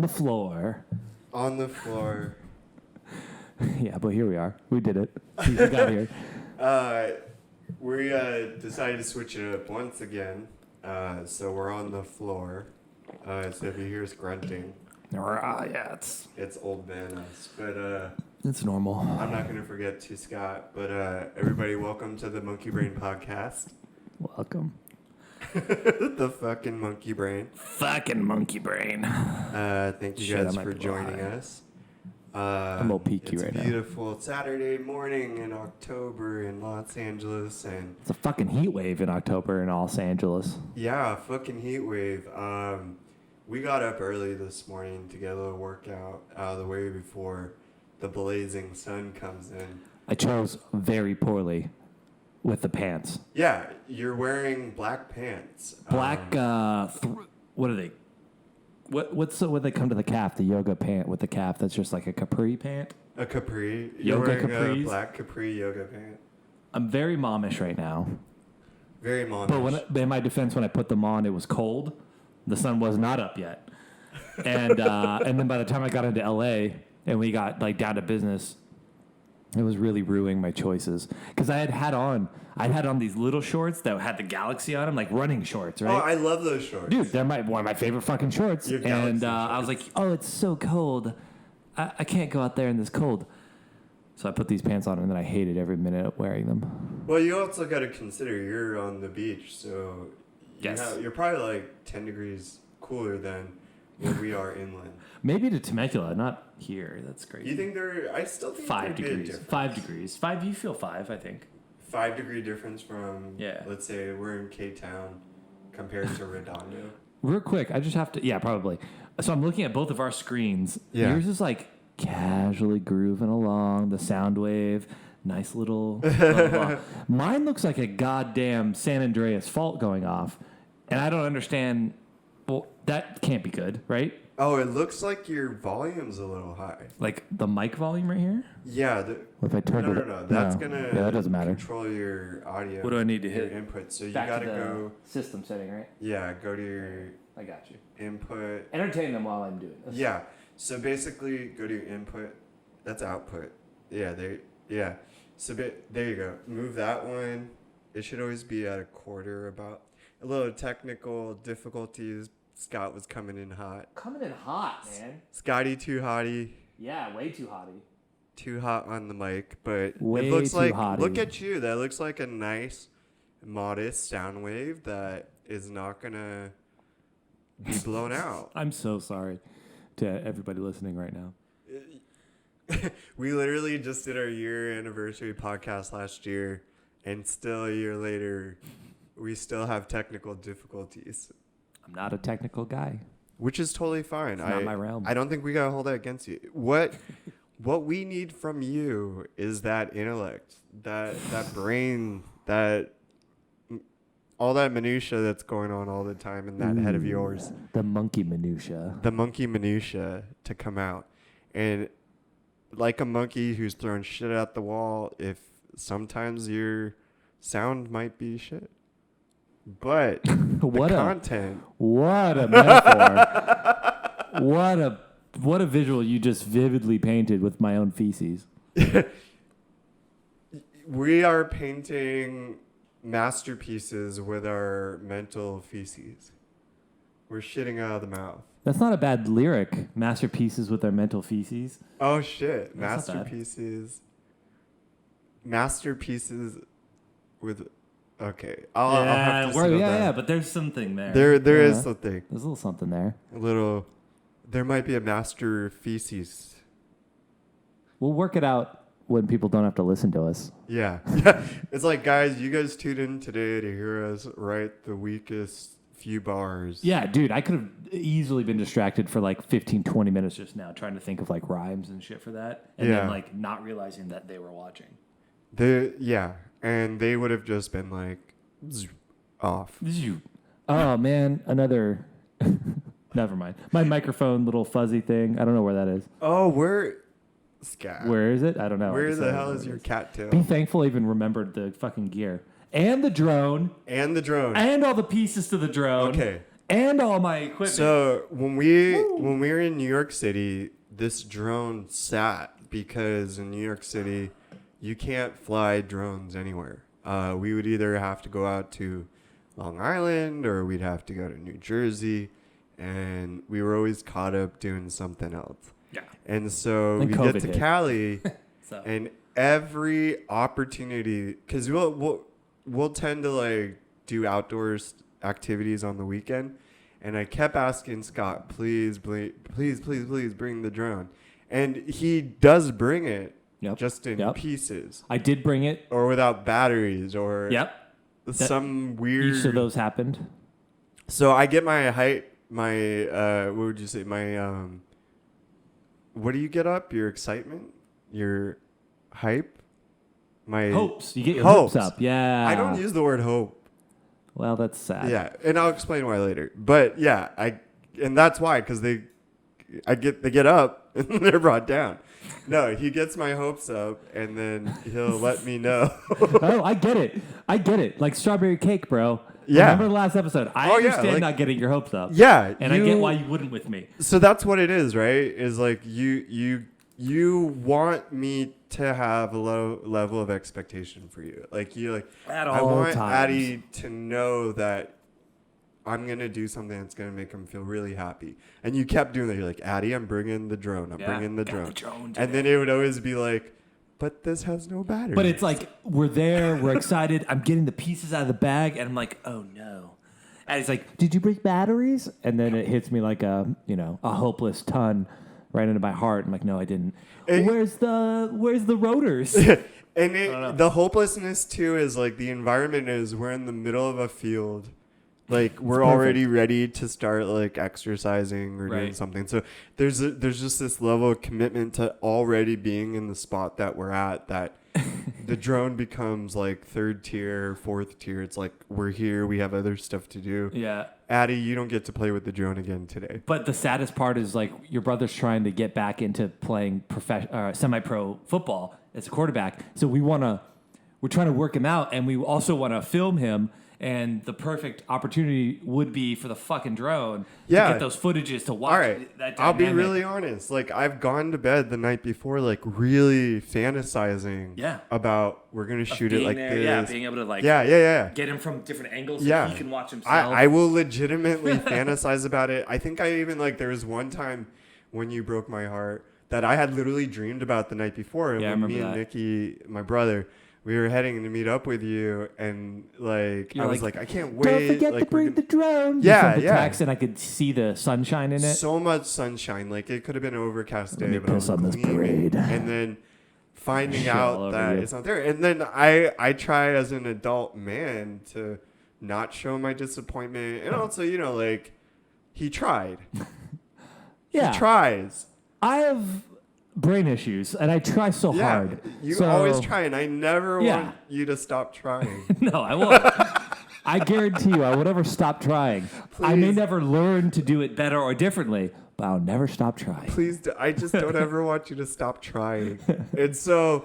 floor. On the floor. Yeah, but here we are. We did it. We got here. We decided to switch it up once again. So we're on the floor. So if you hear us grunting, Yeah, it's old man us. But it's normal. I'm not going to forget to Scott. But everybody, welcome to the Monkey Brain Podcast. Welcome. The fucking Monkey Brain. Fucking Monkey Brain. Thank you guys for joining us. I'm all peaky right now. It's a beautiful Saturday morning in October in Los Angeles, and it's a fucking heat wave in October in Los Angeles. Yeah, fucking heat wave. We got up early this morning to get a little workout out of the way before the blazing sun comes in. I chose very poorly with the pants. Yeah, you're wearing black pants. Black. What are they? What's when they come to the calf? The yoga pant with the calf that's just like a capri pant. A capri. Yoga You're wearing capris. a black capri yoga pant. I'm very momish right now. Very momish. But in my defense, when I put them on, it was cold. The sun was not up yet, and then by the time I got into LA and we got like down to business, it was really ruining my choices because I had on these little shorts that had the galaxy on them, like running shorts, right? Oh, I love those shorts. Dude, they're one of my favorite fucking shorts. Your galaxy and shorts. I was like, oh, it's so cold. I can't go out there in this cold. So I put these pants on, and then I hated every minute of wearing them. Well, you also got to consider you're on the beach, so you're probably like 10 degrees cooler than where we are inland. Maybe to Temecula, not here. That's crazy. You think I still think 5 there'd be a degrees. difference. 5 degrees. You feel 5, I think. 5 degree difference from, Yeah. let's say we're in K-Town compared to Redondo. Real quick, I just have to, probably. So I'm looking at both of our screens. Yeah. Yours is like casually grooving along, the sound wave, nice little blah, blah, blah. Mine looks like a goddamn San Andreas fault going off. And I don't understand, well, that can't be good, right? Oh, it looks like your volume's a little high. Like the mic volume right here? Yeah. If I turn it No. That's no. going Yeah, that doesn't matter. control your audio. What do I need to your hit? input. So you Back got to to the go. system setting, right? Yeah, go to your I got you. input. Entertain them while I'm doing this. Yeah. So basically, go to your input. That's output. Yeah. Yeah. So there you go. Move that one. It should always be at a quarter about. A little technical difficulties. Scott was coming in hot. Coming in hot, man. Scotty too hotty. Yeah, way too hotty. Too hot on the mic, but Way it looks too like hotty. Look at you. That looks like a nice, modest sound wave that is not gonna be blown out. I'm so sorry to everybody listening right now. We literally just did our year anniversary podcast last year, and still a year later, we still have technical difficulties. I'm not a technical guy. Which is totally fine. It's not my realm. I don't think we gotta hold that against you. What we need from you is that intellect, that brain, that all that minutia that's going on all the time in that head of yours. The monkey minutia. The monkey minutia to come out. And like a monkey who's throwing shit at the wall, if sometimes your sound might be shit. But content. What a metaphor. What a visual you just vividly painted with my own feces. We are painting masterpieces with our mental feces. We're shitting out of the mouth. That's not a bad lyric. Masterpieces with our mental feces. Oh shit. That's not bad. Masterpieces with. Okay, I'll have to settle down. Yeah, but there's something there. There is something. There's a little something there. There might be a master feces. We'll work it out when people don't have to listen to us. Yeah. It's like, guys, you guys tuned in today to hear us write the weakest few bars. Yeah, dude, I could have easily been distracted for like 15, 20 minutes just now trying to think of like rhymes and shit for that. And then like not realizing that they were watching. And they would have just been like, off. Oh, man, another... Never mind. My microphone, little fuzzy thing. I don't know where that is. Oh, Scott. Where is it? I don't know. Where the hell is your cattail? Be thankful I even remembered the fucking gear. And the drone. And the drone. And all the pieces to the drone. Okay. and all my equipment. So when we were in New York City, this drone sat because in New York City, you can't fly drones anywhere. We would either have to go out to Long Island or we'd have to go to New Jersey, and we were always caught up doing something else. Yeah. And so And we COVID get to hit. Cali, So. and every opportunity, because we'll tend to like do outdoors activities on the weekend, and I kept asking Scott, please bring the drone, and he does bring it, just in pieces. I did bring it, or without batteries, or some weird. Each of those happened. So I get my what would you say, what do you get up? Your excitement, your hype, my hopes. You get your hopes up. Yeah. I don't use the word hope. Well, that's sad. Yeah, and I'll explain why later. But yeah, and that's why, because they get up and they're brought down. No, he gets my hopes up, and then he'll let me know. Oh, I get it. Like strawberry cake, bro. Yeah. Remember the last episode? I understand not getting your hopes up. Yeah. And I get why you wouldn't with me. So that's what it is, right? Is like you want me to have a low level of expectation for you. Like at all I want times. Addie to know that I'm going to do something that's going to make him feel really happy. And you kept doing that. You're like, Addie, I'm bringing the drone. I'm bringing the drone. And then it would always be like, but this has no battery. But it's like, we're there, we're excited. I'm getting the pieces out of the bag, and I'm like, oh no. And he's like, did you bring batteries? And then it hits me like a hopeless ton right into my heart. I'm like, no, I didn't. Where's the rotors? And the hopelessness too is like the environment is we're in the middle of a field. Like we're already ready to start like exercising or doing something. So there's just this level of commitment to already being in the spot that we're at, that the drone becomes like third tier, fourth tier. It's like we're here, we have other stuff to do. Yeah. Addie, you don't get to play with the drone again today. But the saddest part is like your brother's trying to get back into playing semi-pro football as a quarterback. So we're trying to work him out, and we also want to film him. And the perfect opportunity would be for the fucking drone to get those footages to watch. All right. That I'll be really honest. Like I've gone to bed the night before, like really fantasizing about we're gonna shoot it like this. Yeah, being able to like get him from different angles so he can watch himself. I will legitimately fantasize about it. I think I even there was one time when you broke my heart that I had literally dreamed about the night before. Yeah, when I remember me and Nikki, my brother, we were heading to meet up with you, and like I was like, I can't wait. Don't forget to bring the drone. Yeah, you text, and I could see the sunshine in it. So much sunshine. Like it could have been an overcast day, Let me but piss on this parade. And then finding out that it's not there, and then I try as an adult man to not show my disappointment, and also like he tried. He tries. I have brain issues, and I try so hard. You always try, and I never want you to stop trying. No, I won't. I guarantee you, I will never stop trying. Please. I may never learn to do it better or differently, but I'll never stop trying. Please, I just don't ever want you to stop trying. And so,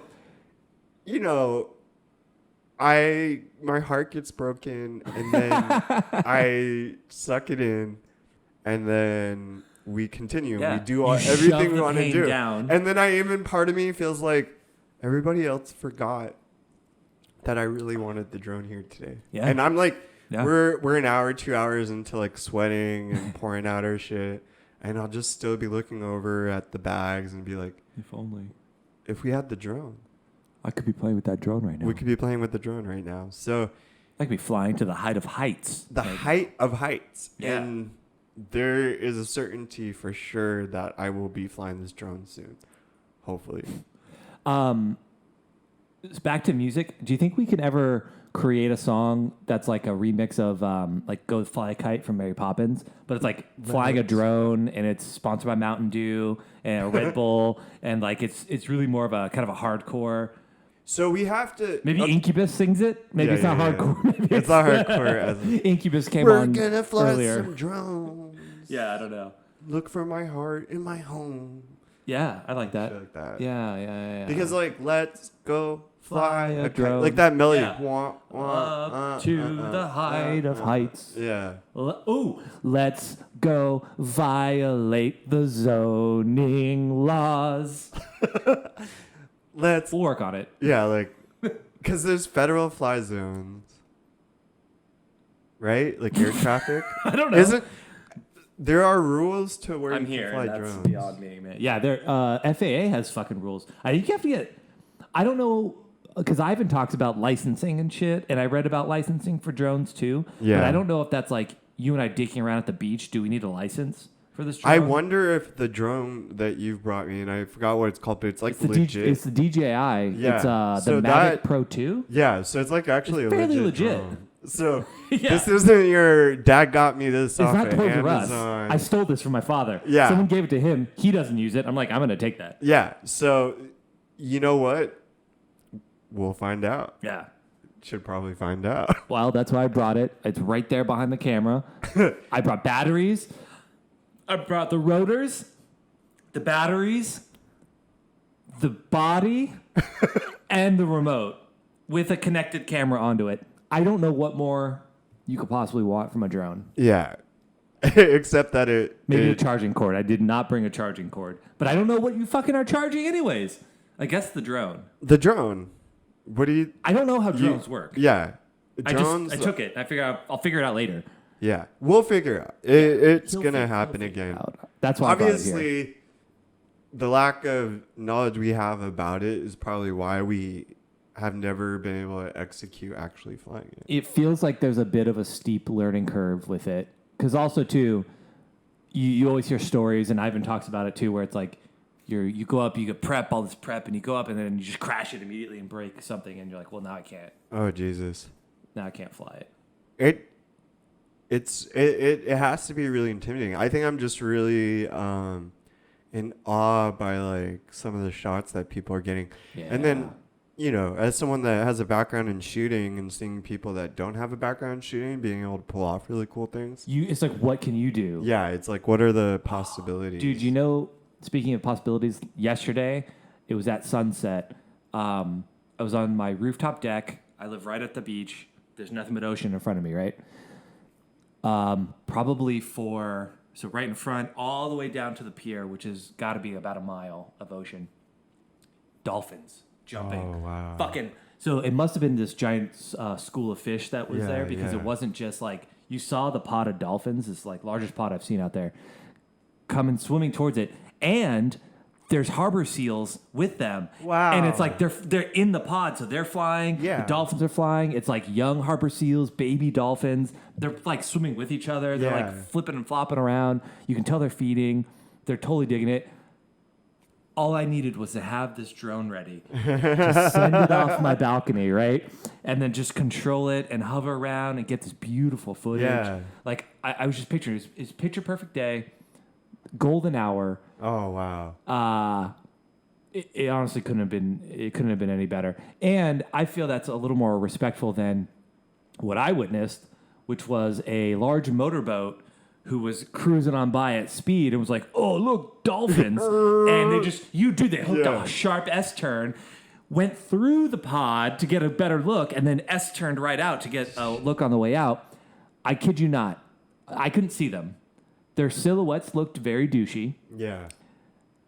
my heart gets broken, and then I suck it in, and then we continue. We do everything we want to do. Down. And then part of me feels like everybody else forgot that I really wanted the drone here today. Yeah. And I'm like, we're an hour, 2 hours into like sweating and pouring out our shit. And I'll just still be looking over at the bags and be like, if we had the drone. I could be playing with that drone right now. We could be playing with the drone right now. So I could be flying to the height of heights. The height of heights. Yeah. And there is a certainty for sure that I will be flying this drone soon. Hopefully. Back to music. Do you think we can ever create a song that's like a remix of like Go Fly a Kite from Mary Poppins, but it's like flying a drone, and it's sponsored by Mountain Dew and a Red Bull, and like it's really more of a kind of a hardcore. So we have to... Maybe Incubus sings it? Maybe it's not hardcore. Maybe it's not hardcore. Incubus came on We're gonna fly earlier. some drones. Yeah, I don't know. Look for my heart in my home. Yeah, I like that. Shit like that. Yeah. Because like, let's go fly a kite. drone. Like that melody. Yeah. Wah, wah, Up to the height of heights. Yeah. Ooh, let's go violate the zoning laws. Let's We'll work on it. Yeah, like, because there's federal fly zones, right? Like air traffic. I don't know. Isn't there are rules to where I'm you here. can fly That's drones? beyond me, man. Yeah, there. FAA has fucking rules. I think you have to get. I don't know because Ivan talks about licensing and shit, and I read about licensing for drones too. Yeah. But I don't know if that's like you and I dicking around at the beach. Do we need a license for this drone? I wonder if the drone that you've brought me, and I forgot what it's called, but it's like It's the, legit. it's the DJI. Yeah. It's the So Mavic that- Pro 2. Yeah, so it's like actually It's a fairly legit. legit. Drone. So Yeah. this isn't your dad got me this It's off not of Toys R Us. Amazon. I stole this from my father. Yeah. Someone gave it to him. He doesn't use it. I'm like, I'm going to take that. Yeah, so you know what? We'll find out. Yeah. Should probably find out. Well, that's why I brought it. It's right there behind the camera. I brought batteries. I brought the rotors, the batteries, the body, and the remote with a connected camera onto it. I don't know what more you could possibly want from a drone. Yeah. Except that Maybe a it charging cord. I did not bring a charging cord. But I don't know what you fucking are charging anyways. I guess the drone. the drone. What do you I don't know how drones work. Yeah. I Drones took it. I'll figure it out later. Yeah. We'll figure out. It's He'll gonna fig- happen he'll figure again. it out. That's why I brought it here. Obviously the lack of knowledge we have about it is probably why we have never been able to execute actually flying it. It feels like there's a bit of a steep learning curve with it. Because also, too, you always hear stories, and Ivan talks about it, too, where it's like you go up, you get prep, all this prep, and you go up, and then you just crash it immediately and break something, and you're like, well, now I can't. Oh Jesus. Now I can't fly it. It has to be really intimidating. I think I'm just really in awe by like some of the shots that people are getting. And then, you know, as someone that has a background in shooting and seeing people that don't have a background in shooting being able to pull off really cool things. It's like, what can you do? Yeah, it's like, what are the possibilities? Dude, you know, speaking of possibilities, yesterday, it was at sunset. I was on my rooftop deck. I live right at the beach. There's nothing but ocean in front of me, right? So right in front, all the way down to the pier, which has got to be about a mile of ocean. Dolphins jumping. Oh, wow. Fucking. So it must have been this giant school of fish that was Yeah, there because yeah. it wasn't just like, you saw the pod of dolphins, it's like largest pod I've seen out there, coming swimming towards it. And there's harbor seals with them. Wow. And it's like they're in the pod, so they're flying. Yeah. The dolphins are flying. It's like young harbor seals, baby dolphins. They're like swimming with each other. They're Yeah. like flipping and flopping around. You can tell they're feeding. They're totally digging it. All I needed was to have this drone ready. Just send it off my balcony, right? And then just control it and hover around and get this beautiful footage. Yeah. Like, I was just picturing, it's picture perfect day, golden hour. Oh, wow. It honestly couldn't have been any better. And I feel that's a little more respectful than what I witnessed, which was a large motorboat who was cruising on by at speed and was like, "Oh, look, dolphins!" And they hooked Yeah. a sharp S-turn, went through the pod to get a better look, and then S-turned right out to get a look on the way out. I kid you not, I couldn't see them. Their silhouettes looked very douchey. Yeah.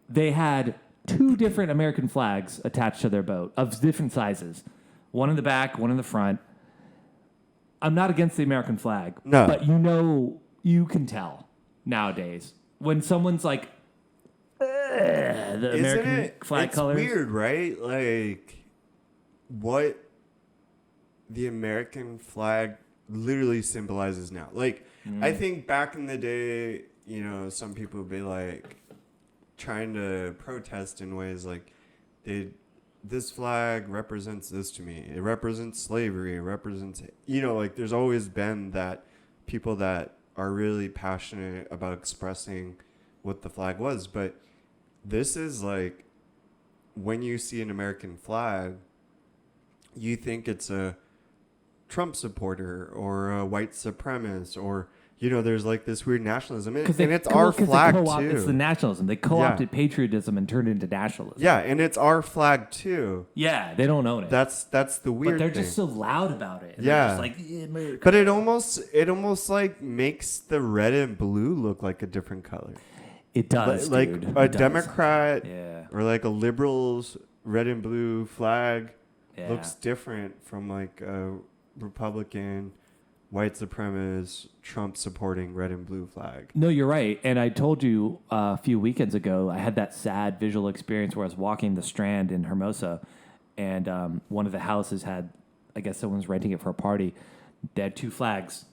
They had 2 different American flags attached to their boat of different sizes. One in the back, one in the front. I'm not against the American flag. No. But you can tell nowadays when someone's like, the American flag it's colors. It's weird, right? Like, what the American flag literally symbolizes now. Like, I think back in the day, you know, some people would be like trying to protest in ways like, this flag represents this to me. It represents slavery. It represents, you know, like there's always been that people that are really passionate about expressing what the flag was. But this is like, when you see an American flag, you think it's a Trump supporter or a white supremacist or there's like this weird nationalism, and They, it's our flag too. It's the nationalism. They co-opted patriotism and turned it into nationalism. Yeah, and it's our flag too. Yeah, they don't own it. That's the weird. But they're thing. just so loud about it. And yeah, they're just like, America. But it almost like makes the red and blue look like a different color. It does, like dude. a Democrat or like a liberal's red and blue flag looks different from like a Republican, white supremacist, Trump supporting red and blue flag. No, you're right. And I told you a few weekends ago, I had that sad visual experience where I was walking the Strand in Hermosa, and one of the houses had, I guess someone's renting it for a party. They had 2 flags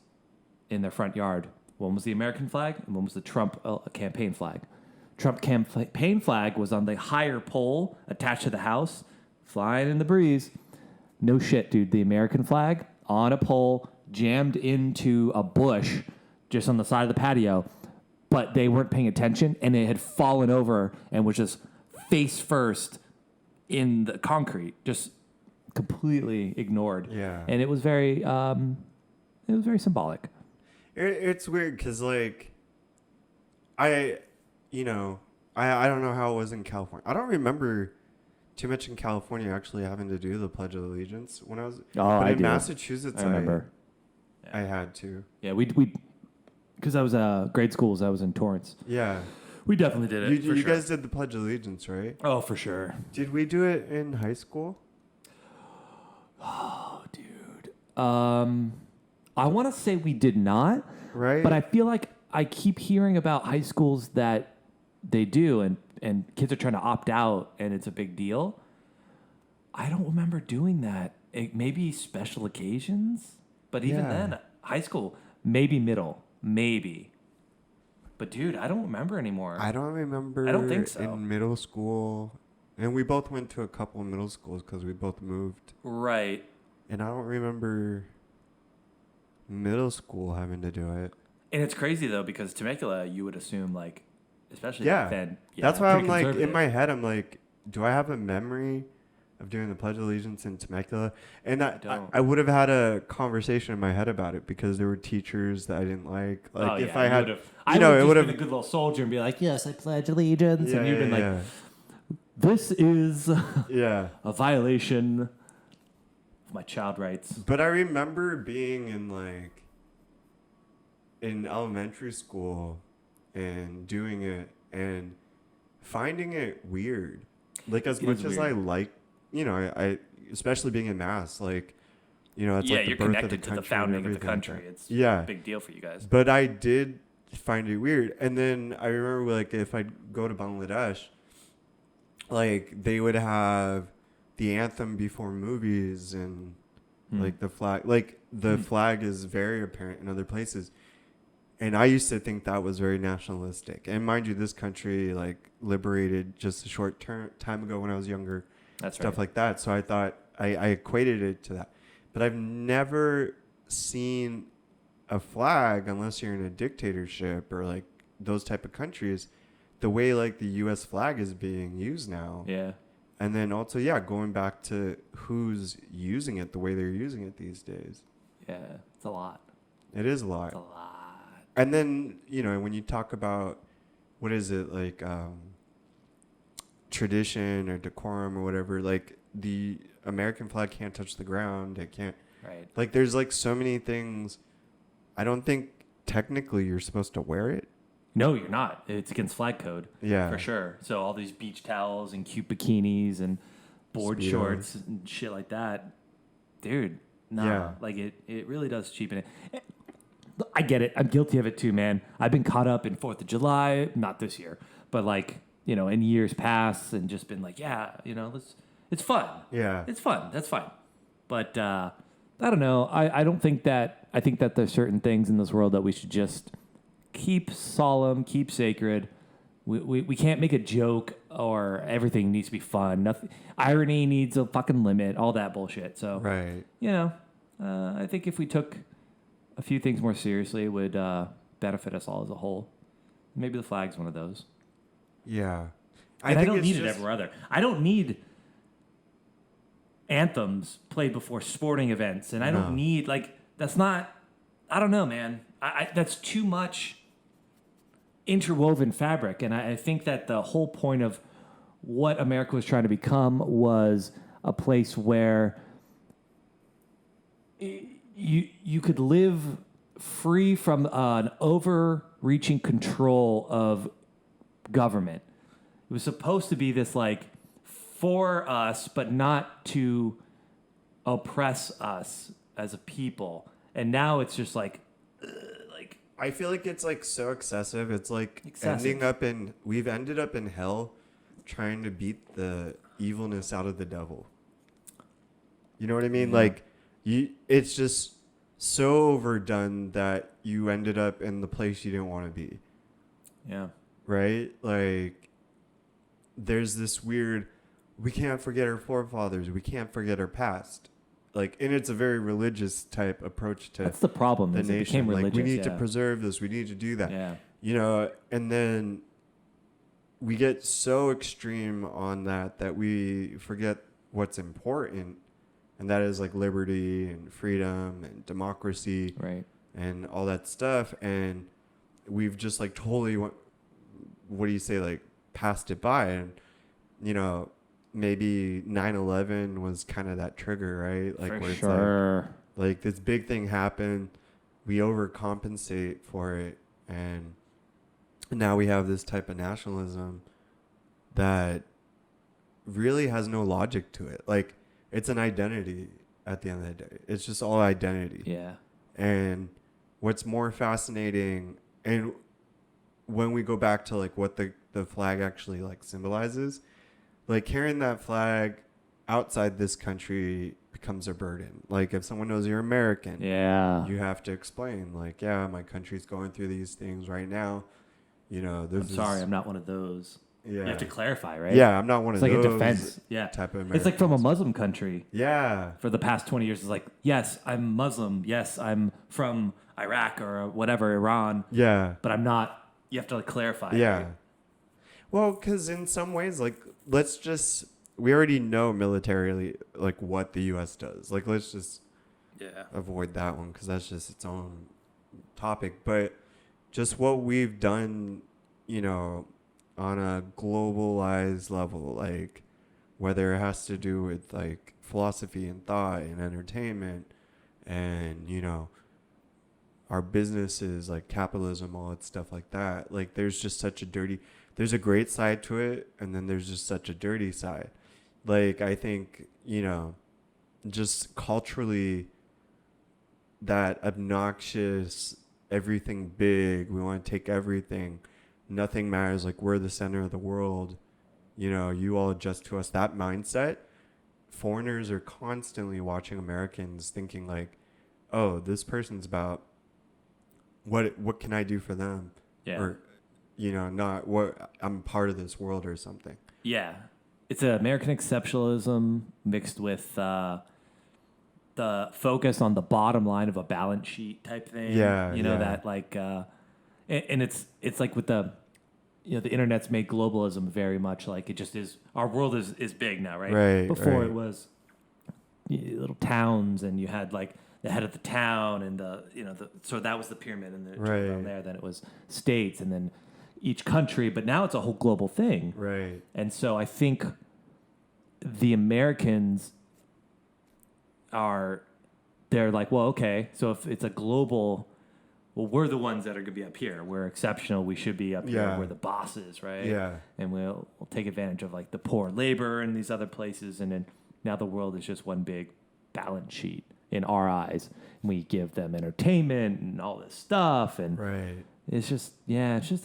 in their front yard. One was the American flag, and one was the Trump campaign flag. Trump campaign flag was on the higher pole attached to the house, flying in the breeze. No shit, dude. The American flag on a pole, jammed into a bush just on the side of the patio, but they weren't paying attention, and it had fallen over and was just face first in the concrete, just completely ignored. Yeah. And it was very symbolic. It's weird because like I don't know how it was in California. I don't remember too much in California actually having to do the Pledge of Allegiance when I was. But in Massachusetts, I remember. I had to. Yeah, we because I was grade schools. I was in Torrance. Yeah, we definitely did it. You guys did the Pledge of Allegiance, right? Oh, for sure. Did we do it in high school? Oh, dude. I want to say we did not. Right. But I feel like I keep hearing about high schools that they do, and kids are trying to opt out, and it's a big deal. I don't remember doing that. Maybe special occasions, but even then, high school, maybe middle, maybe. But dude, I don't remember anymore. I don't remember. I don't think so. In middle school, and we both went to a couple of middle schools because we both moved. Right. And I don't remember middle school having to do it. And it's crazy though, because Temecula, you would assume like, especially back then. Yeah, that's why I'm like, in my head, I'm like, do I have a memory of doing the Pledge of Allegiance in Temecula? And I would have had a conversation in my head about it because there were teachers that I didn't like. Like if I had, it would have been a good little soldier and be like, yes, I pledge allegiance. Yeah, and you'd been like, this is a violation of my child rights. But I remember being in elementary school and doing it and finding it weird. Like as much as I like, I especially being in Mass, like, it's like the you're birth connected of the to country the founding and of the everything. country. It's a big deal for you guys. But I did find it weird. And then I remember like if I'd go to Bangladesh, like they would have the anthem before movies and like the flag, like the flag is very apparent in other places. And I used to think that was very nationalistic. And mind you, this country like liberated just a short time ago when I was younger. That's stuff right. like that. So I thought I equated it to that. But I've never seen a flag, unless you're in a dictatorship or like those type of countries, the way like the U.S. flag is being used now. Yeah. And then also, going back to who's using it the way they're using it these days. Yeah, it's a lot. It is a lot. It's a lot. And then, when you talk about, what is it, like tradition or decorum or whatever, like the American flag can't touch the ground. It can't. Right. Like there's like so many things. I don't think technically you're supposed to wear it. No, you're not. It's against flag code. Yeah. For sure. So all these beach towels and cute bikinis and board Speedos. shorts and shit like that. Dude, nah. Yeah. Like it really does cheapen it. I get it. I'm guilty of it too, man. I've been caught up in 4th of July, not this year, but like, in years past and just been like, it's fun. Yeah. It's fun. That's fine. But I don't know. I don't think that, I think that there's certain things in this world that we should just keep solemn, keep sacred. We can't make a joke or everything needs to be fun. Nothing, irony needs a fucking limit, all that bullshit. So, right. I think if we took a few things more seriously, it would benefit us all as a whole. Maybe the flag's one of those. Yeah. I don't need it everywhere other. I don't need anthems played before sporting events. And I don't need, that's not, I don't know, man. that's too much interwoven fabric. And I think that the whole point of what America was trying to become was a place where you could live free from an overreaching control of government. It was supposed to be this like for us, but not to oppress us as a people. And now it's just like I feel like it's like so excessive. It's like Excessive. we've ended up in hell trying to beat the evilness out of the devil. You know what I mean? Yeah. Like it's just so overdone that you ended up in the place you didn't want to be. yeah. Right? Like there's this weird, we can't forget our forefathers. We can't forget our past. Like, and it's a very religious type approach to That's the problem. the Is it nation. became religious. Like, we need to yeah. preserve this. We need to do that. Yeah. You know, and then we get so extreme on that we forget what's important, and that is like liberty and freedom and democracy Right. and all that stuff. And we've just like totally, what do you say, like passed it by. And, you know, maybe 9/11 was kind of that trigger, right? Like For where it's sure. like this big thing happened, we overcompensate for it, and now we have this type of nationalism that really has no logic to it. Like it's an identity at the end of the day. It's just all identity. Yeah. And what's more fascinating, and when we go back to like what the flag actually like symbolizes, like carrying that flag outside this country becomes a burden. Like if someone knows you're American, Yeah. you have to explain like, yeah, my country's going through these things right now. You know, I'm sorry, I'm not one of those. Yeah. You have to clarify, right? Yeah, I'm not one It's of like those a defense. Yeah. type of Americans. It's like from a Muslim country. Yeah. For the past 20 years, it's like, yes, I'm Muslim. Yes, I'm from Iraq or whatever, Iran. Yeah. But I'm not. You have to like clarify. Yeah. Right? Well, because in some ways, like, we already know militarily, like, what the U.S. does. Like, let's just avoid that one because that's just its own topic. But just what we've done, you know, on a globalized level, like, whether it has to do with, like, philosophy and thought and entertainment and, you know, our businesses, like capitalism, all that stuff like that. Like, there's just such a there's a great side to it, and then there's just such a dirty side. Like, I think, you know, just culturally, that obnoxious, everything big, we want to take everything, nothing matters, like, we're the center of the world, you know, you all adjust to us, that mindset, foreigners are constantly watching Americans thinking, like, oh, this person's about what can I do for them? Yeah. Or, you know, not what I'm part of this world or something. Yeah. It's an American exceptionalism mixed with the focus on the bottom line of a balance sheet type thing. Yeah. You know, yeah. that like, and it's like with the, you know, the internet's made globalism very much like it just is. Our world is big now, right? Right. Before right. it was little towns, and you had like the head of the town, and so that was the pyramid, and then Right. down there, then it was states, and then each country. But now it's a whole global thing, Right. and so I think the Americans they're like, well, okay, so if it's a global, well, we're the ones that are going to be up here. We're exceptional. We should be up here. Yeah. We're the bosses, right? Yeah. And we'll take advantage of like the poor labor in these other places. And then now the world is just one big balance sheet in our eyes. And we give them entertainment and all this stuff. And Right. it's just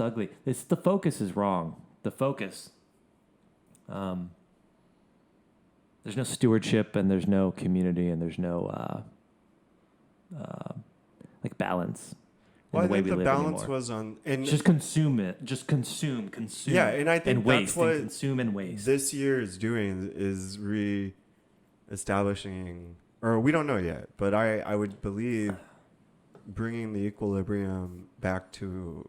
ugly. The focus is wrong. The focus, there's no stewardship, and there's no community, and there's no like balance. Well, I the way think we the live balance anymore. was on, and Just consume it. Just consume. Yeah, and I think and that's waste, what and consume and waste. this year is doing, is re-establishing, or we don't know yet, but I would believe bringing the equilibrium back to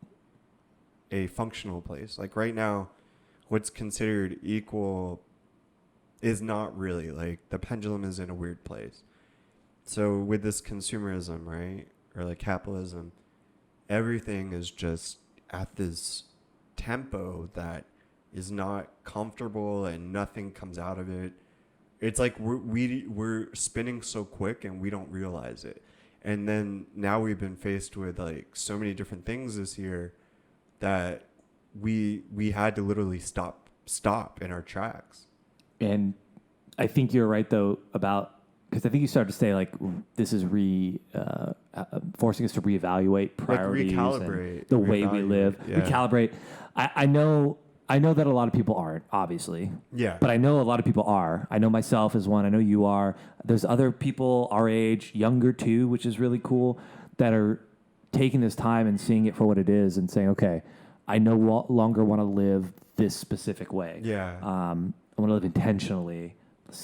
a functional place. Like right now, what's considered equal is not really, like, the pendulum is in a weird place. So with this consumerism, right, or like capitalism, everything is just at this tempo that is not comfortable and nothing comes out of it. It's like we're spinning so quick and we don't realize it. And then now we've been faced with like so many different things this year that we had to literally stop in our tracks. And I think you're right though about, because I think you started to say like this is forcing us to reevaluate priorities, like recalibrate and the way we live, recalibrate. I know that a lot of people aren't, obviously. Yeah. But I know a lot of people are. I know myself is one. I know you are. There's other people our age, younger too, which is really cool, that are taking this time and seeing it for what it is and saying, okay, I no longer want to live this specific way. Yeah. I want to live intentionally,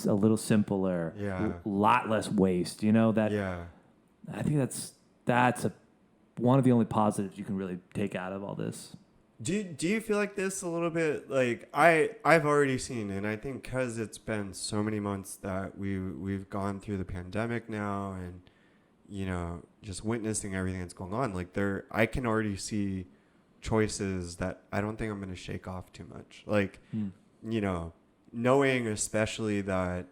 a little simpler, a lot less waste. You know that. Yeah. I think that's one of the only positives you can really take out of all this. Do you feel like this a little bit? Like I've already seen, and I think because it's been so many months that we've gone through the pandemic now, and just witnessing everything that's going on. Like I can already see choices that I don't think I'm going to shake off too much. Like knowing especially that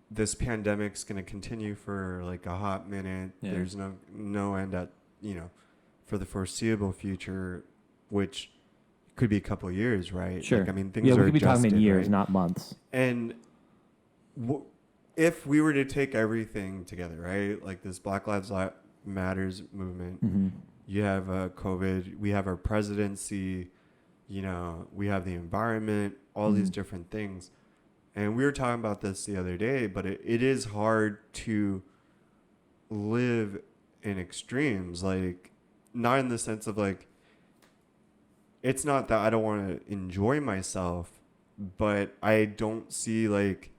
this pandemic's going to continue for like a hot minute. Yeah. There's no end at for the foreseeable future. Which could be a couple of years, right? Sure. Like, I mean, things we are could be talking in years, right? not months. And if we were to take everything together, right? Like this Black Lives Matters movement, you have COVID, we have our presidency, we have the environment, all these different things. And we were talking about this the other day, but it is hard to live in extremes, like not in the sense of like, it's not that I don't want to enjoy myself, but I don't see like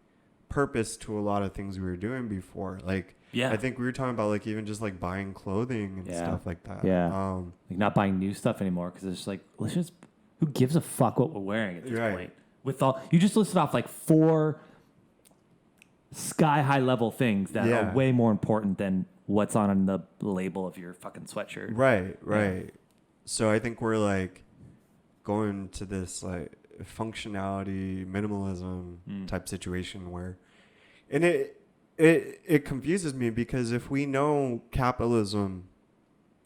purpose to a lot of things we were doing before. Like, I think we were talking about like even just like buying clothing and stuff like that. Yeah. Like not buying new stuff anymore because it's like, who gives a fuck what we're wearing at this point? With all, you just listed off like 4 sky high level things that are way more important than what's on the label of your fucking sweatshirt. Right. Yeah. So I think we're like going to this like functionality minimalism type situation where, and it confuses me because if we know capitalism,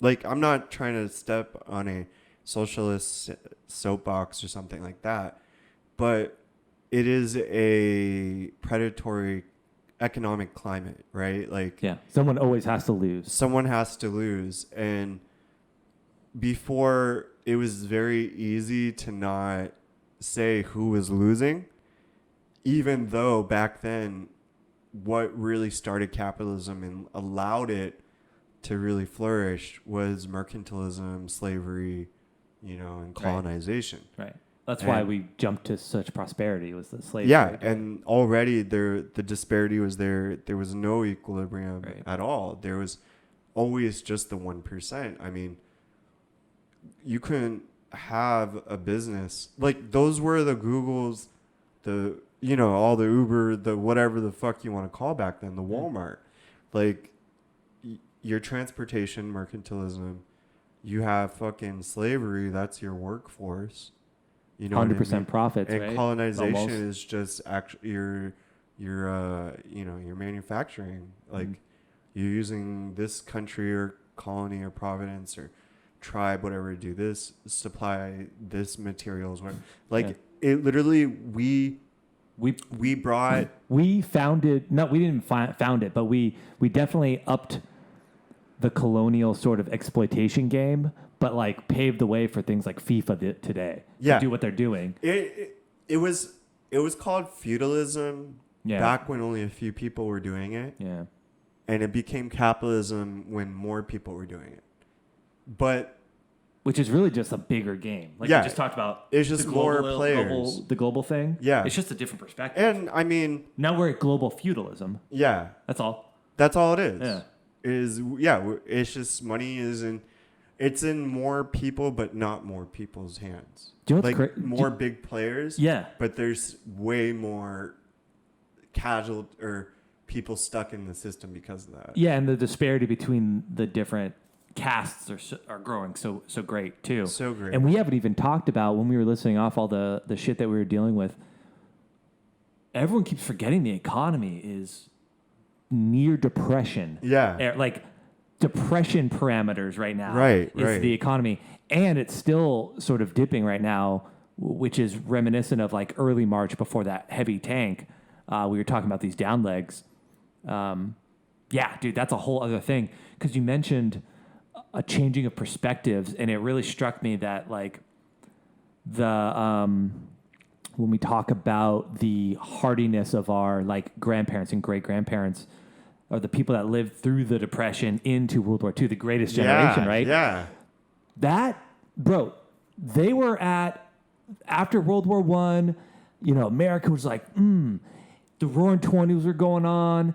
like I'm not trying to step on a socialist soapbox or something like that, but it is a predatory economic climate, right? Like someone always has to lose. Someone has to lose, and before it was very easy to not say who was losing, even though back then what really started capitalism and allowed it to really flourish was mercantilism, slavery, and colonization. Right. That's why we jumped to such prosperity, was the slavery. Yeah, and already the disparity was there. There was no equilibrium at all. There was always just the 1%. I mean, you couldn't have a business like those were the Googles, all the Uber, the whatever the fuck you want to call back then, the Walmart, like your transportation, mercantilism, you have fucking slavery, that's your workforce, 100% profits, and right? colonization Almost. is just actually your manufacturing, like you're using this country or colony or province or tribe, whatever, to do this, supply this materials, it literally we brought, we founded, no, we didn't found it, but we definitely upped the colonial sort of exploitation game, but like paved the way for things like FIFA today to do what they're doing. It was called feudalism back when only a few people were doing it. Yeah. And it became capitalism when more people were doing it. But which is really just a bigger game. Like we just talked about. It's just more players. The global thing. Yeah. It's just a different perspective. And I mean, now we're at global feudalism. Yeah. That's all. That's all it is. Yeah. It's just money it's in more people, but not more people's hands. Do you know what's more big players? Yeah. But there's way more casual or people stuck in the system because of that. Yeah, and the disparity between the different castes are growing so great too. So great. And we haven't even talked about, when we were listing off all the shit that we were dealing with, everyone keeps forgetting the economy is near depression. Yeah. Like depression parameters right now. Right. The economy. And it's still sort of dipping right now, which is reminiscent of like early March before that heavy tank. We were talking about these down legs. Yeah, dude, that's a whole other thing. Because you mentioned a changing of perspectives, and it really struck me that like when we talk about the hardiness of our like grandparents and great grandparents, or the people that lived through the Depression into World War II, the greatest generation, right? Yeah. That, bro, they were after World War I, America was like, the Roaring '20s were going on.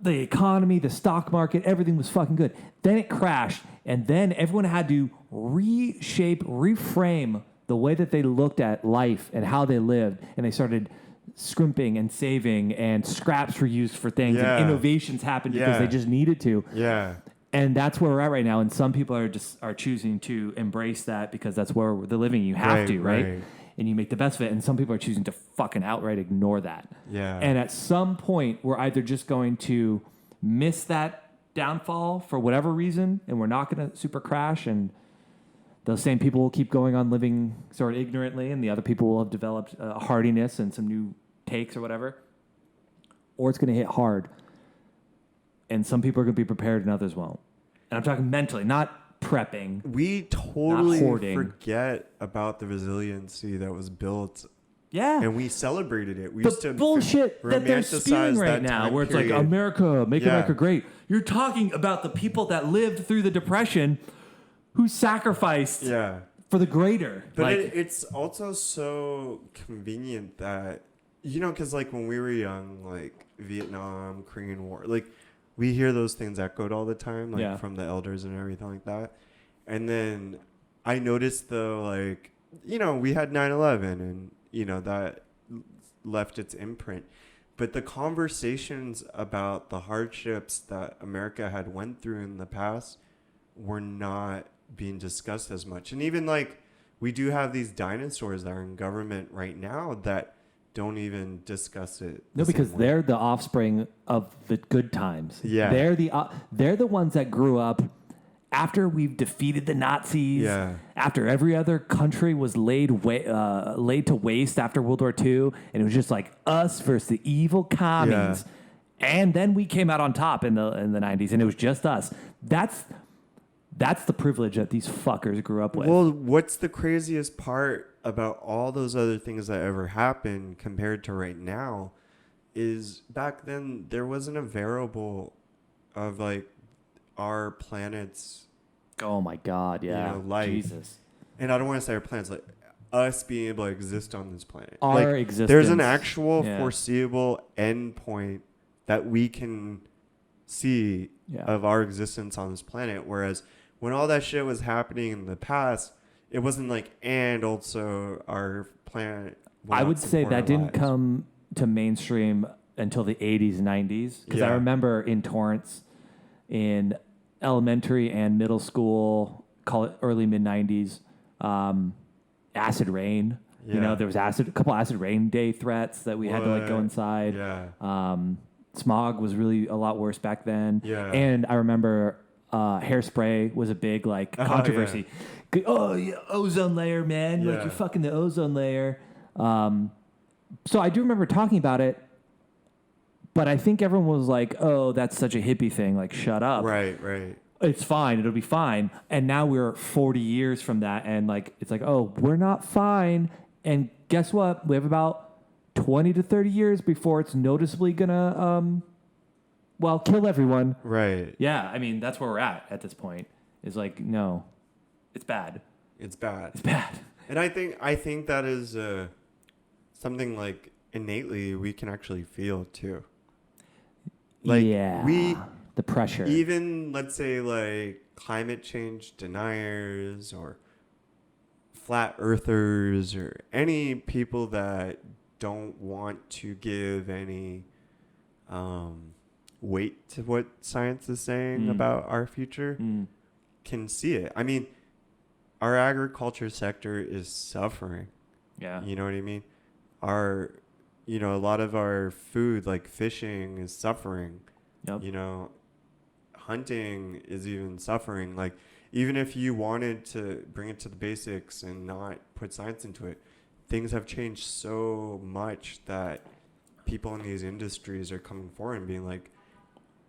The economy, the stock market, everything was fucking good. Then it crashed, and then everyone had to reshape, reframe the way that they looked at life and how they lived, and they started scrimping and saving, and scraps were used for things, and innovations happened because they just needed to. Yeah. And that's where we're at right now, and some people are choosing to embrace that because that's where they're living. You have to, right? And you make the best of it, and some people are choosing to fucking outright ignore that. Yeah. And at some point, we're either just going to miss that downfall for whatever reason, and we're not going to super crash, and those same people will keep going on living sort of ignorantly, and the other people will have developed a hardiness and some new takes or whatever. Or it's going to hit hard, and some people are going to be prepared and others won't. And I'm talking mentally, not prepping. We totally forget about the resiliency that was built. Yeah. And we celebrated it. We the used to bullshit that they're spewing right now, where it's like, America, make America great. You're talking about the people that lived through the Depression who sacrificed for the greater. But it's also so convenient that, because like when we were young, like Vietnam, Korean War, like we hear those things echoed all the time, like from the elders and everything like that. And then I noticed though, like, we had 9/11 and, that left its imprint. But the conversations about the hardships that America had went through in the past were not being discussed as much. And even like we do have these dinosaurs that are in government right now that don't even discuss it. No, because they're the offspring of the good times. Yeah. They're the ones that grew up after we've defeated the Nazis, after every other country was laid to waste after World War II, and it was just like us versus the evil commies. And then we came out on top in the 90s, and it was just us. That's the privilege that these fuckers grew up with. Well, what's the craziest part about all those other things that ever happened compared to right now is back then there wasn't a variable of like our planet's oh my god, life. Jesus. And I don't want to say our planet's, like us being able to exist on this planet. Our existence. There's an actual foreseeable end point that we can see of our existence on this planet, whereas when all that shit was happening in the past, it wasn't like, and also our planet. I would say that didn't come to mainstream until the 80s, 90s. Because I remember in Torrance, in elementary and middle school, call it early mid 90s, acid rain. There was a couple acid rain day threats that we had to like go inside. Smog was really a lot worse back then. And I remember hairspray was a big like controversy. Ozone layer, man. Like you're fucking the ozone layer. So I do remember talking about it, but I think everyone was like, oh, that's such a hippie thing. Like, shut up. Right. It's fine. It'll be fine. And now we're 40 years from that. And like, it's like, oh, we're not fine. And guess what? We have about 20 to 30 years before it's noticeably going to, kill everyone. Right. Yeah. I mean, that's where we're at this point. Is like, no, it's bad. It's bad. It's bad. And I think that is something like innately we can actually feel too. Like the pressure. Even let's say like climate change deniers or flat earthers or any people that don't want to give any weight to what science is saying about our future can see it. I mean, our agriculture sector is suffering. Yeah. You know what I mean? Our, a lot of our food, like fishing, is suffering. Yep. Hunting is even suffering. Like, even if you wanted to bring it to the basics and not put science into it, things have changed so much that people in these industries are coming forward and being like,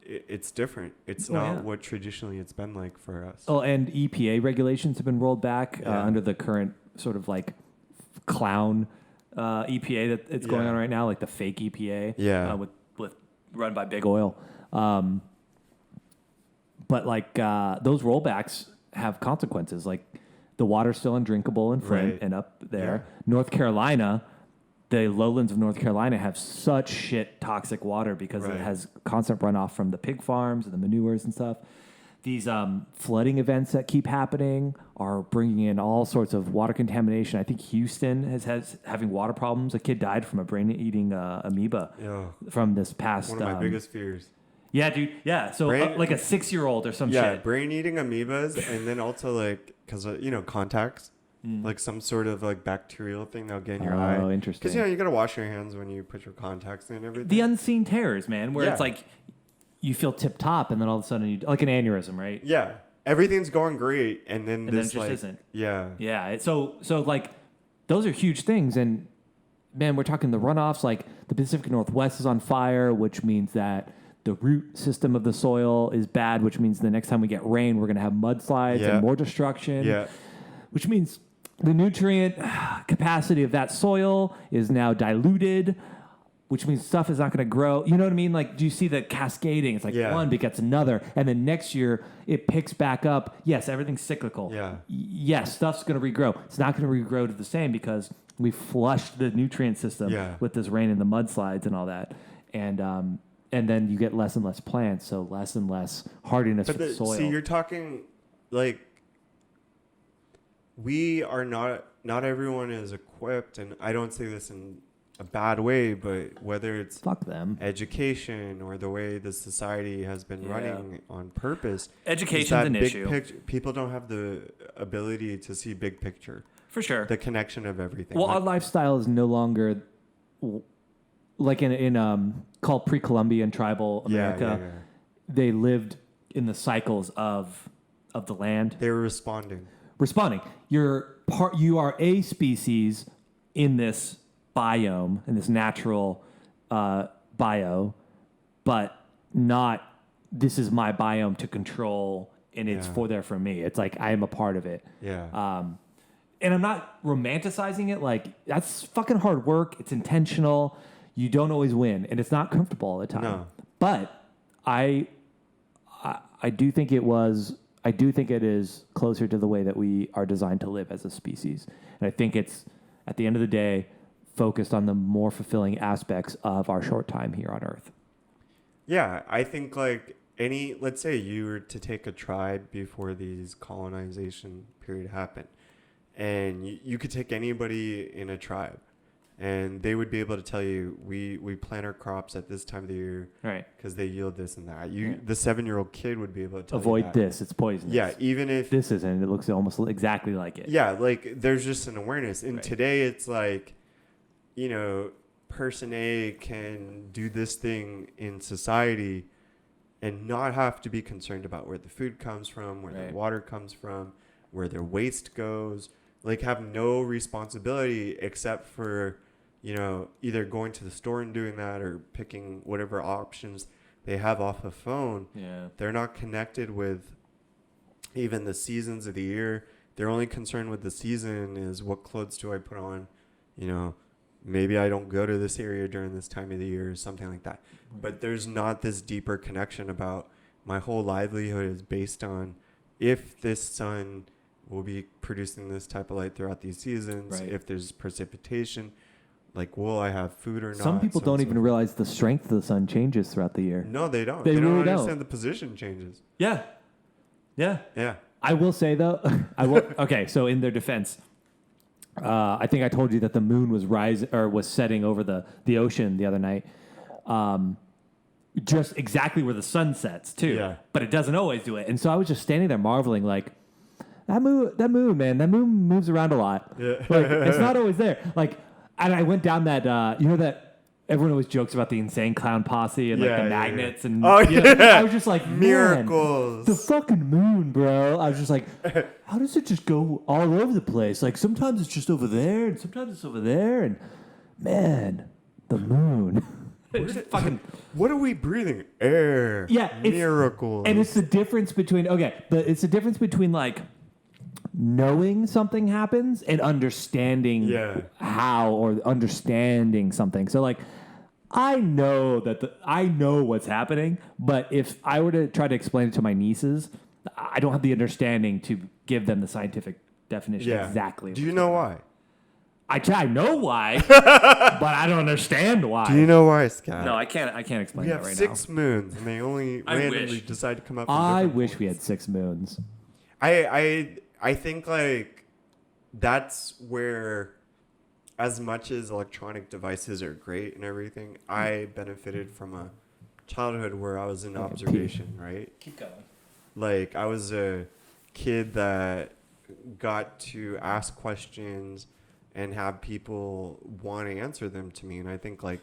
it's different. It's not what traditionally it's been like for us. Oh, and EPA regulations have been rolled back under the current sort of like clown EPA that it's going on right now, like the fake EPA. Yeah. With run by big oil. But like those rollbacks have consequences. Like the water's still undrinkable in Flint and up there. Yeah. North Carolina, the lowlands of North Carolina have such shit toxic water because it has constant runoff from the pig farms and the manures and stuff. These flooding events that keep happening are bringing in all sorts of water contamination. I think Houston has having water problems. A kid died from a brain-eating amoeba from this past... One of my biggest fears. Yeah, dude. Yeah, so like a 6-year-old or some shit. Yeah, brain-eating amoebas, and then also like, because, contacts. Like some sort of like bacterial thing that'll get in your eye. Oh, interesting. Because, you got to wash your hands when you put your contacts in and everything. The unseen terrors, man, where it's like you feel tip-top and then all of a sudden like an aneurysm, right? Yeah. Everything's going great and then this just like, isn't. Yeah. Yeah. So like those are huge things. And man, we're talking the runoffs, like the Pacific Northwest is on fire, which means that the root system of the soil is bad, which means the next time we get rain, we're going to have mudslides and more destruction. Yeah. Which means the nutrient capacity of that soil is now diluted, which means stuff is not going to grow. You know what I mean? Like, do you see the cascading? It's like one begets another. And then next year, it picks back up. Yes, everything's cyclical. Yeah. Yes, stuff's going to regrow. It's not going to regrow to the same because we flushed the nutrient system with this rain and the mudslides and all that. And then you get less and less plants, so less and less hardiness for the soil. See, you're talking, like, we are not everyone is equipped, and I don't say this in a bad way, but whether it's fuck them education or the way the society has been running on purpose, education's an issue. People don't have the ability to see big picture. For sure. The connection of everything. Well, our lifestyle is no longer like in called pre-Columbian tribal America. Yeah. They lived in the cycles of the land. They were responding. You are a species in this biome, in this natural bio, but not this is my biome to control and it's for me. It's like I am a part of it. Yeah. And I'm not romanticizing it. Like that's fucking hard work. It's intentional. You don't always win, and it's not comfortable all the time. No. But I do think it was. I do think it is closer to the way that we are designed to live as a species. And I think it's, at the end of the day, focused on the more fulfilling aspects of our short time here on Earth. Yeah, I think like let's say you were to take a tribe before these colonization period happened, and you could take anybody in a tribe, and they would be able to tell you, we plant our crops at this time of the year, right? Because they yield this and that. The 7-year-old kid would be able to tell avoid you that. This. It's poisonous. Yeah, even if this isn't, it looks almost exactly like it. Yeah, like there's just an awareness. And today it's like, person A can do this thing in society and not have to be concerned about where the food comes from, where the water comes from, where their waste goes. Like have no responsibility except for either going to the store and doing that or picking whatever options they have off a phone. Yeah. They're not connected with even the seasons of the year. Their only concern with the season is what clothes do I put on? Maybe I don't go to this area during this time of the year or something like that. But there's not this deeper connection about my whole livelihood is based on if this sun will be producing this type of light throughout these seasons, if there's precipitation. Like, will I have food or not? Some people don't even realize the strength of the sun changes throughout the year. No, they don't. They really don't don't understand the position changes. Yeah. Yeah. I will say, though, okay, so in their defense, I think I told you that the moon was rising or was setting over the ocean the other night. just exactly where the sun sets too. Yeah. But it doesn't always do it. And so I was just standing there marveling, like, that moon, man, that moon moves around a lot. Yeah. Like, it's not always there. Like, and I went down that, that everyone always jokes about the insane clown posse and like the magnets and I was just like, miracles. Man, the fucking moon, bro. I was just like, how does it just go all over the place? Like sometimes it's just over there and sometimes it's over there and man, the moon. What are we breathing? Air. Yeah, miracles. And it's the difference between it's the difference between like knowing something happens and understanding how or understanding something. So like I know what's happening, but if I were to try to explain it to my nieces, I don't have the understanding to give them the scientific definition exactly. Do you know why? I know why, but I don't understand why. Do you know why, Scott? No, I can't explain that right now. We have 6 moons, and they only randomly decide to come up. I wish we had 6 moons. I think like that's where, as much as electronic devices are great and everything, I benefited from a childhood where I was in observation, right? Keep going. Like I was a kid that got to ask questions and have people want to answer them to me. And I think like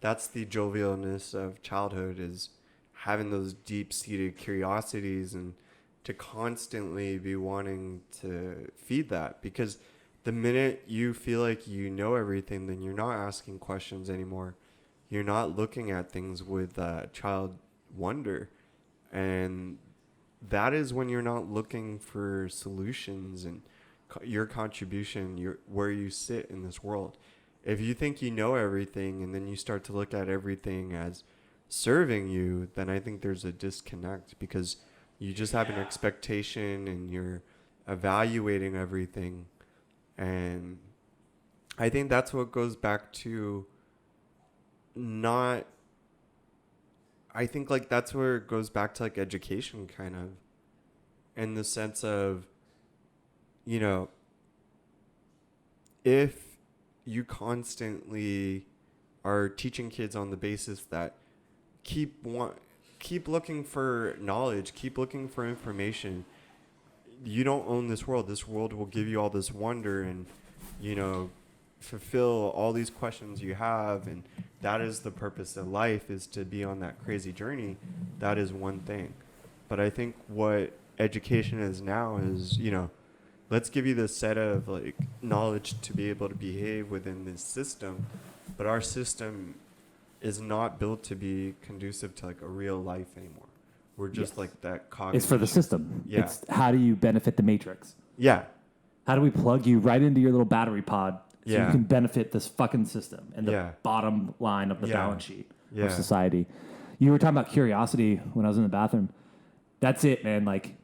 that's the jovialness of childhood, is having those deep-seated curiosities and to constantly be wanting to feed that. Because the minute you feel like you know everything, then you're not asking questions anymore. You're not looking at things with child wonder. And that is when you're not looking for solutions and your contribution, where you sit in this world. If you think you know everything and then you start to look at everything as serving you, then I think there's a disconnect, because you just have an expectation and you're evaluating everything. And I think that's what goes back to I think like that's where it goes back to like education, kind of, in the sense of, if you constantly are teaching kids on the basis that keep looking for knowledge, keep looking for information, you don't own this world. This world will give you all this wonder and, fulfill all these questions you have. And that is the purpose of life, is to be on that crazy journey. That is one thing. But I think what education is now is, let's give you this set of like knowledge to be able to behave within this system. But our system is not built to be conducive to like a real life anymore. We're just like that cognitive. It's for the system. Yeah. It's how do you benefit the matrix? Yeah. How do we plug you right into your little battery pod so you can benefit this fucking system and the bottom line of the balance sheet of society? You were talking about curiosity when I was in the bathroom. That's it, man. Like,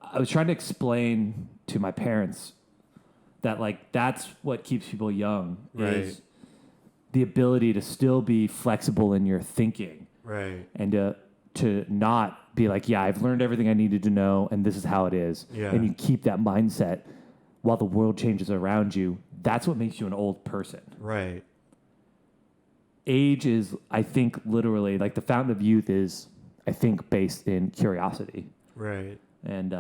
I was trying to explain to my parents that like that's what keeps people young, is the ability to still be flexible in your thinking, and to not be like, I've learned everything I needed to know and this is how it is, and you keep that mindset while the world changes around you. That's what makes you an old person. Right. Age is, I think, literally like the fountain of youth is, I think, based in curiosity. Right. And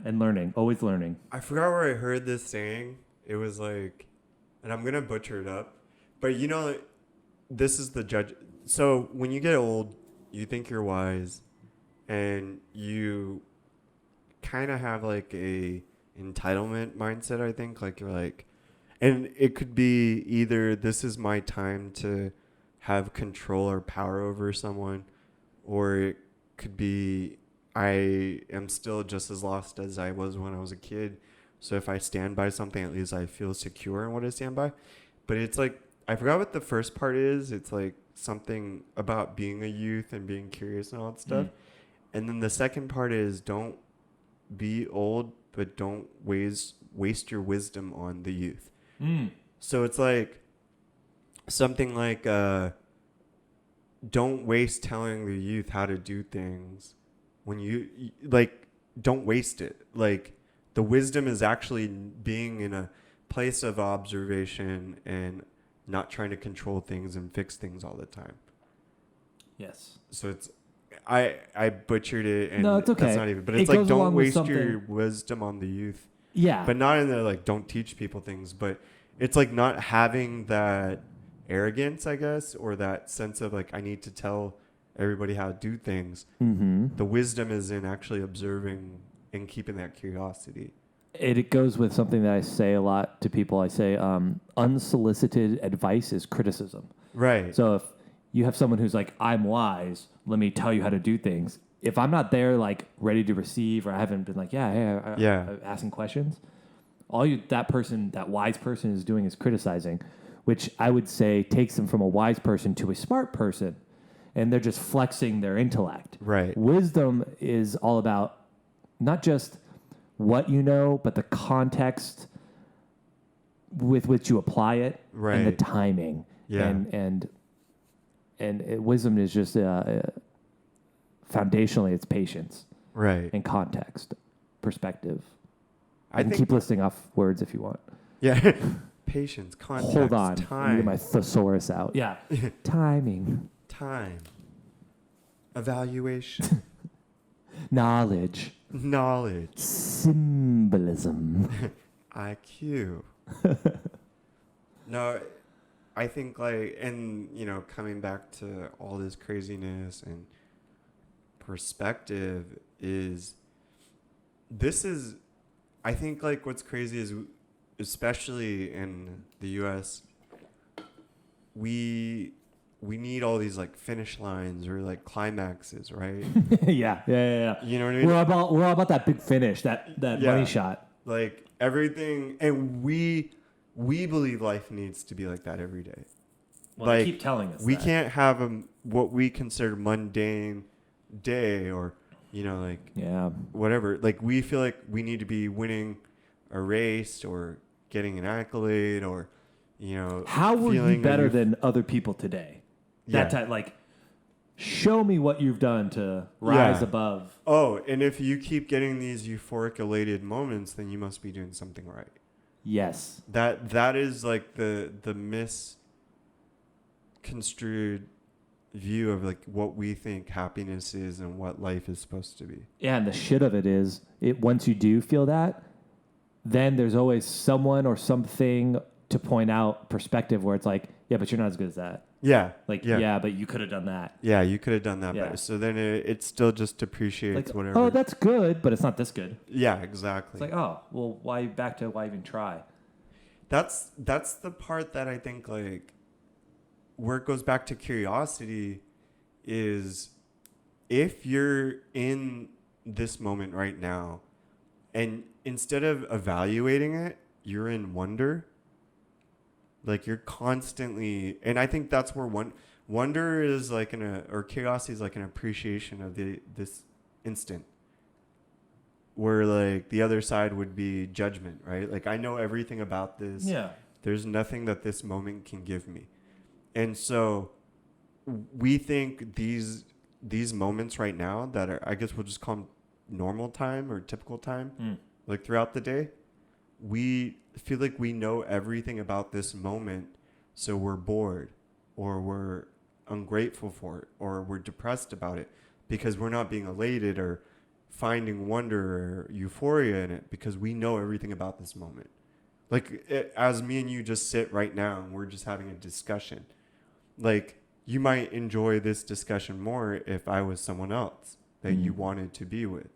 and learning, always learning. I forgot where I heard this saying. It was like, and I'm gonna butcher it up, but this is the judge. So when you get old, you think you're wise, and you kind of have like a entitlement mindset. I think like you're like, and it could be either this is my time to have control or power over someone, or it could be I am still just as lost as I was when I was a kid. So if I stand by something, at least I feel secure in what I stand by. But it's like, I forgot what the first part is. It's like something about being a youth and being curious and all that stuff. And then the second part is don't be old, but don't waste your wisdom on the youth. So it's like something like don't waste telling the youth how to do things. When you like, don't waste it. Like, the wisdom is actually being in a place of observation and not trying to control things and fix things all the time. Yes. So it's I butchered it, and No, it's okay. that's not even. But It it's like goes along don't with waste your something- wisdom on the youth. Yeah. But not in the like don't teach people things, but it's like not having that arrogance, I guess, or that sense of like I need to tell everybody how to do things. Mm-hmm. The wisdom is in actually observing and keeping that curiosity. It goes with something that I say a lot to people. I say unsolicited advice is criticism. Right. So if you have someone who's like, I'm wise, let me tell you how to do things. If I'm not there, like ready to receive, or I haven't been like, I'm asking questions, that wise person is doing is criticizing, which I would say takes them from a wise person to a smart person, and they're just flexing their intellect. Right. Wisdom is all about not just what you know, but the context with which you apply it, Right. and the timing. Yeah. Wisdom is just foundationally it's patience Right. and context, perspective. I can think keep listing off words if you want. Yeah. Patience, context, Hold on. Let me time. get my thesaurus out. Yeah. Timing. Time. Evaluation. Knowledge. Knowledge. Symbolism. IQ. No, I think like, and you know, coming back to all this craziness and perspective I think like what's crazy is, especially in the US, we need all these like finish lines or like climaxes, right? Yeah. You know what I mean? We're all about that big finish, that Yeah. money shot. Like everything, and we believe life needs to be like that every day. Well, like, they keep telling us we that. can't have what we consider mundane day, or you know, like whatever. Like we feel like we need to be winning a race or getting an accolade, or you know, how were you better than other people today? That type, like, show me what you've done to rise above. Oh, and if you keep getting these euphoric, elated moments, then you must be doing something right. Yes. That is like the misconstrued view of like what we think happiness is and what life is supposed to be. Yeah, and the shit of it is, once you do feel that, then there's always someone or something to point out perspective where it's like, yeah, but you're not as good as that. Yeah. Like, yeah but you could have done that. Yeah, you could have done that Yeah. better. So then it still just appreciates Like, whatever. oh, that's good, but it's not this good. Yeah, exactly. It's like, oh, well, why even try? That's the part that I think like where it goes back to curiosity is if you're in this moment right now and instead of evaluating it, you're in wonder. Like you're constantly, and I think that's where wonder is like or curiosity is like an appreciation of this instant. Where like the other side would be judgment, right? Like I know everything about this. Yeah. There's nothing that this moment can give me. And so we think these moments right now that are, I guess we'll just call them normal time or typical time, like throughout the day, we feel like we know everything about this moment. So we're bored or we're ungrateful for it or we're depressed about it because we're not being elated or finding wonder or euphoria in it because we know everything about this moment. Like as me and you just sit right now and we're just having a discussion. Like you might enjoy this discussion more if I was someone else that you wanted to be with,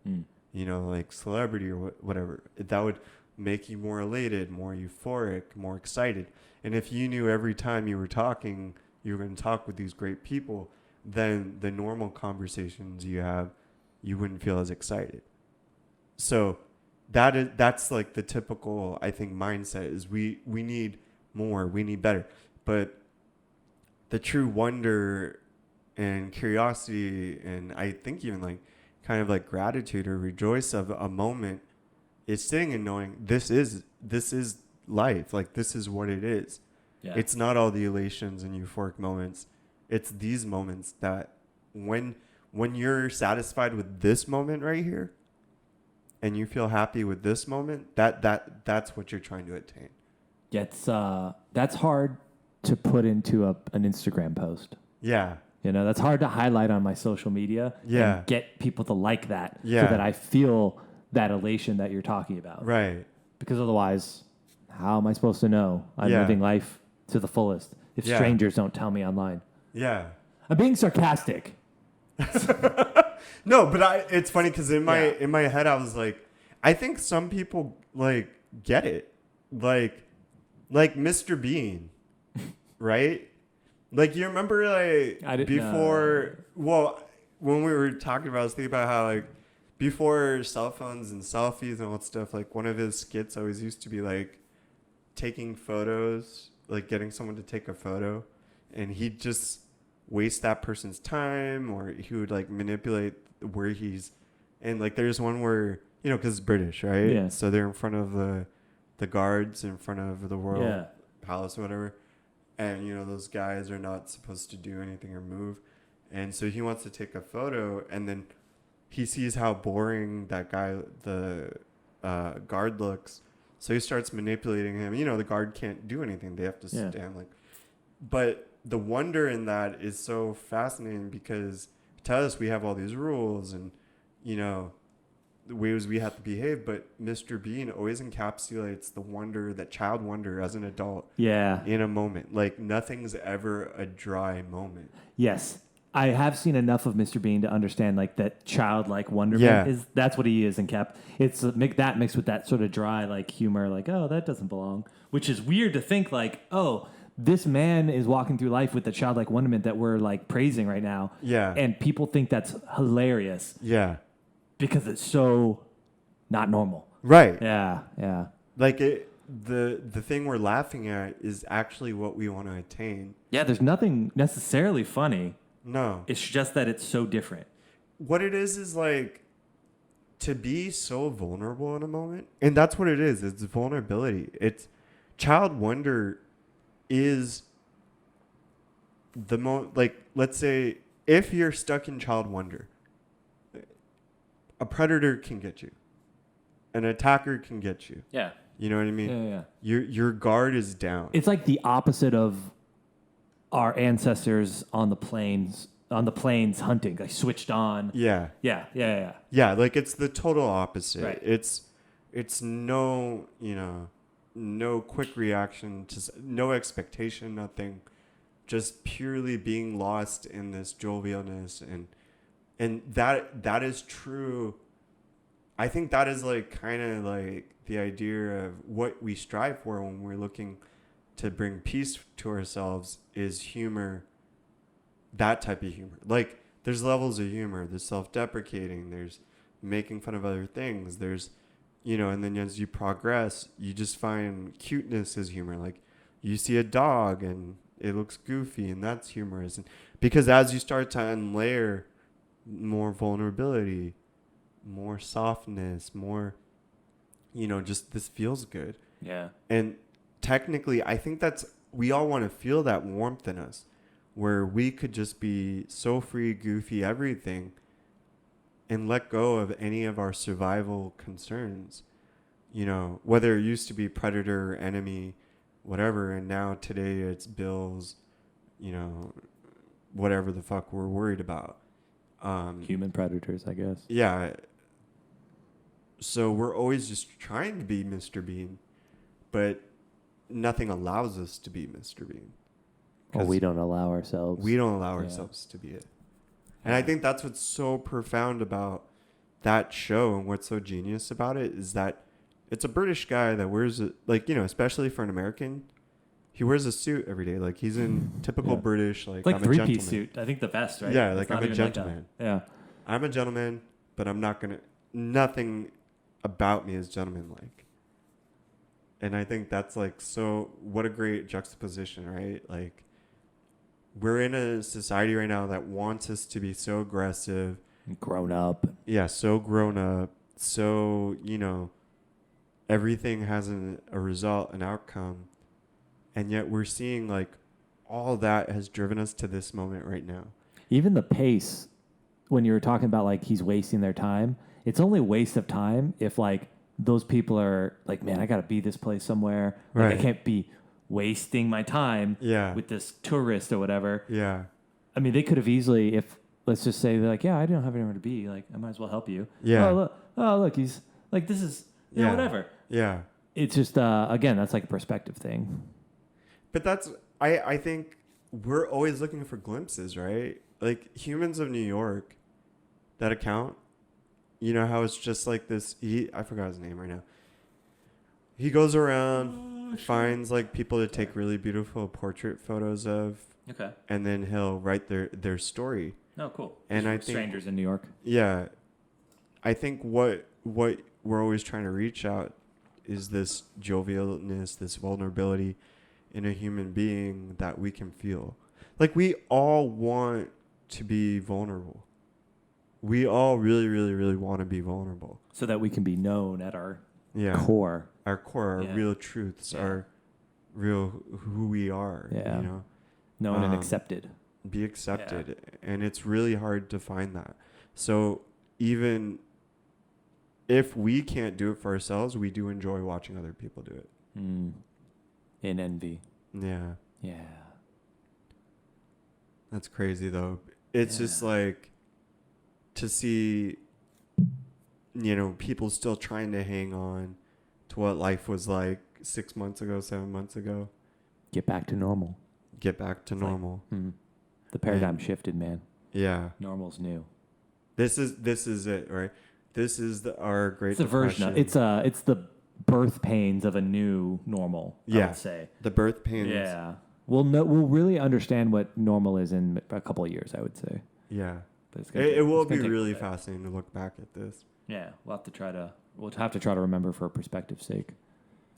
you know, like celebrity or whatever. That would make you more elated, more euphoric, more excited. And if you knew every time you were talking, you were going to talk with these great people, then the normal conversations you have, you wouldn't feel as excited. So that's like the typical, I think, mindset is we need more, we need better. But the true wonder and curiosity, and I think even like kind of like gratitude or rejoice of a moment is sitting and knowing this is life. Like this is what it is. Yeah. It's not all the elations and euphoric moments. It's these moments that when you're satisfied with this moment right here and you feel happy with this moment, that's what you're trying to attain. Yeah, that's hard to put into an Instagram post. Yeah. You know, that's hard to highlight on my social media Yeah. and get people to like that Yeah. so that I feel that elation that you're talking about. Right. Because otherwise, how am I supposed to know I'm Yeah. living life to the fullest if Yeah. strangers don't tell me online? Yeah. I'm being sarcastic. No, but it's funny because in my Yeah. head I was like, I think some people like get it, like Mr. Bean, right? Like you remember like I didn't before. Well, when we were talking about, I was thinking about how like before cell phones and selfies and all that stuff. Like one of his skits always used to be like taking photos, like getting someone to take a photo, and he'd just waste that person's time, or he would like manipulate where he's. And like there's one where, you know, because it's British, right? Yeah. So they're in front of the guards in front of the royal Yeah. palace or whatever, and you know those guys are not supposed to do anything or move, and so he wants to take a photo, and then he sees how boring that guy, the guard, looks, so he starts manipulating him. You know, the guard can't do anything; they have to stand like. But the wonder in that is so fascinating because it tells us we have all these rules and, you know, the ways we have to behave, but Mr. Bean always encapsulates the wonder, that child wonder as an adult. Yeah. In a moment. Like nothing's ever a dry moment. Yes. I have seen enough of Mr. Bean to understand like that childlike wonderment Yeah. that's what he is in Cap. It's that mixed with that sort of dry like humor, like, oh, that doesn't belong, which is weird to think like, oh, this man is walking through life with the childlike wonderment that we're like praising right now. Yeah. And people think that's hilarious Yeah. because it's so not normal. Right. Yeah. Yeah. Like the thing we're laughing at is actually what we want to attain. Yeah. There's nothing necessarily funny. No. It's just that it's so different. What it is like to be so vulnerable in a moment. And that's what it is. It's vulnerability. It's child wonder is the like, let's say if you're stuck in child wonder, a predator can get you. An attacker can get you. Yeah. You know what I mean? Yeah. Yeah. Your guard is down. It's like the opposite of our ancestors on the plains hunting, like switched on. Yeah. Yeah. Yeah, like it's the total opposite. Right. It's no, you know, no quick reaction, just no expectation, nothing, just purely being lost in this jovialness, and that is true. I think that is like kind of like the idea of what we strive for when we're looking to bring peace to ourselves is humor. That type of humor. Like there's levels of humor. There's self-deprecating. There's making fun of other things. There's, you know, and then as you progress, you just find cuteness as humor. Like you see a dog and it looks goofy and that's humorous. And because as you start to unlayer more vulnerability, more softness, more, you know, just this feels good. Yeah. And technically, I think we all want to feel that warmth in us where we could just be so free, goofy, everything, and let go of any of our survival concerns. You know, whether it used to be predator, enemy, whatever, and now today it's bills, you know, whatever the fuck we're worried about. Human predators, I guess. Yeah. So we're always just trying to be Mr. Bean, but nothing allows us to be Mr. Bean. Or we don't allow ourselves. We don't allow ourselves to be it. And I think that's what's so profound about that show and what's so genius about it is that it's a British guy that wears it, like, you know, especially for an American, he wears a suit every day. Like he's in typical British, like, like I'm a three-piece gentleman. suit. I think the vest, right? Yeah, It's like not I'm a even like that. gentleman. Yeah. I'm a gentleman, but I'm not going to, nothing about me is gentleman-like. And I think that's like, so what a great juxtaposition, right? Like we're in a society right now that wants us to be so aggressive. Grown up. Yeah, so grown up. So, you know, everything has a result, an outcome. And yet we're seeing like all that has driven us to this moment right now. Even the pace, when you were talking about like he's wasting their time, it's only waste of time if like those people are like, man, I got to be this place somewhere. Like, Right. I can't be wasting my time Yeah. with this tourist or whatever. Yeah. I mean, they could have easily, if let's just say they're like, yeah, I don't have anywhere to be. Like, I might as well help you. Yeah. Oh look, he's like, this is whatever. Yeah. It's just again, that's like a perspective thing. But that's I think we're always looking for glimpses, right? Like Humans of New York, that account. You know how it's just like this. I forgot his name right now. He goes around, finds like people to take really beautiful portrait photos of. Okay. And then he'll write their story. Oh, cool. And I think strangers in New York. Yeah, I think what we're always trying to reach out is this jovialness, this vulnerability in a human being that we can feel. Like we all want to be vulnerable. We all really, really, really want to be vulnerable. So that we can be known at our core. Our core, our Yeah. real truths, our real who we are. Yeah. You know? Known and accepted. Be accepted. Yeah. And it's really hard to find that. So even if we can't do it for ourselves, we do enjoy watching other people do it. In envy. Yeah. Yeah. That's crazy though. It's just like to see, people still trying to hang on to what life was like 6 months ago, 7 months ago. Get back to normal. Get back to normal. Like, the paradigm shifted, man. Yeah. Normal's new. This is it, right? This is our great It's a version of it's the birth pains of a new normal, I would say. The birth pains. Yeah. We'll really understand what normal is in a couple of years, I would say. Yeah. But it will be really fascinating to look back at this. Yeah, we'll have to try to remember for perspective's sake.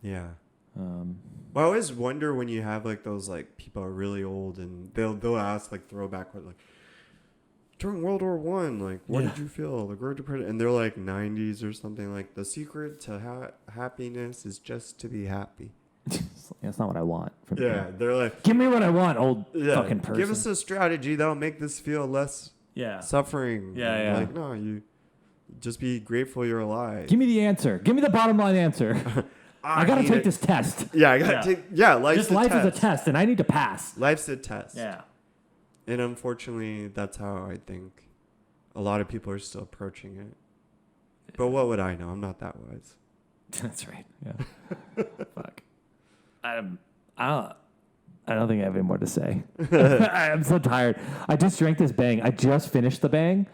Yeah. Well, I always wonder when you have like those like people are really old and they'll ask like throwback what like during World War I, like what did you feel the Great Depression, and they're like 90s or something, like the secret to happiness is just to be happy. That's not what I want. They're like, give me what I want, old fucking person. Give us a strategy that'll make this feel less suffering. Yeah. Like no, you just be grateful you're alive. Give me the answer. Give me the bottom line answer. I gotta take this test. Yeah, I gotta take. Yeah, life is a test, and I need to pass. Life's a test. Yeah. And unfortunately, that's how I think a lot of people are still approaching it. Yeah. But what would I know? I'm not that wise. That's right. Yeah. Fuck. I don't think I have any more to say. I'm so tired. I just drank this bang. I just finished the bang,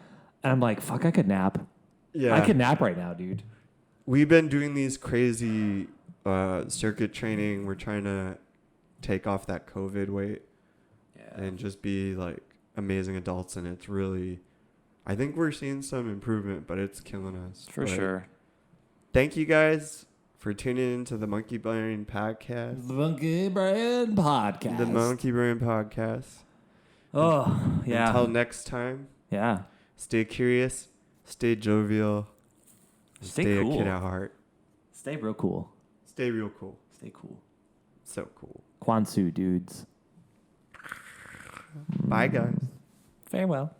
and I'm like, fuck, I could nap. Yeah. I could nap right now, dude. We've been doing these crazy circuit training. We're trying to take off that COVID weight and just be like amazing adults. And it's really, I think we're seeing some improvement, but it's killing us. For sure. Thank you guys for tuning into the Monkey Brain Podcast. The Monkey Brain Podcast. Oh, yeah. Until next time. Yeah. Stay curious. Stay jovial. Stay cool. A kid at heart. Stay real cool. Stay real cool. Stay cool. So cool. Kwanzaa, dudes. Bye, guys. Farewell.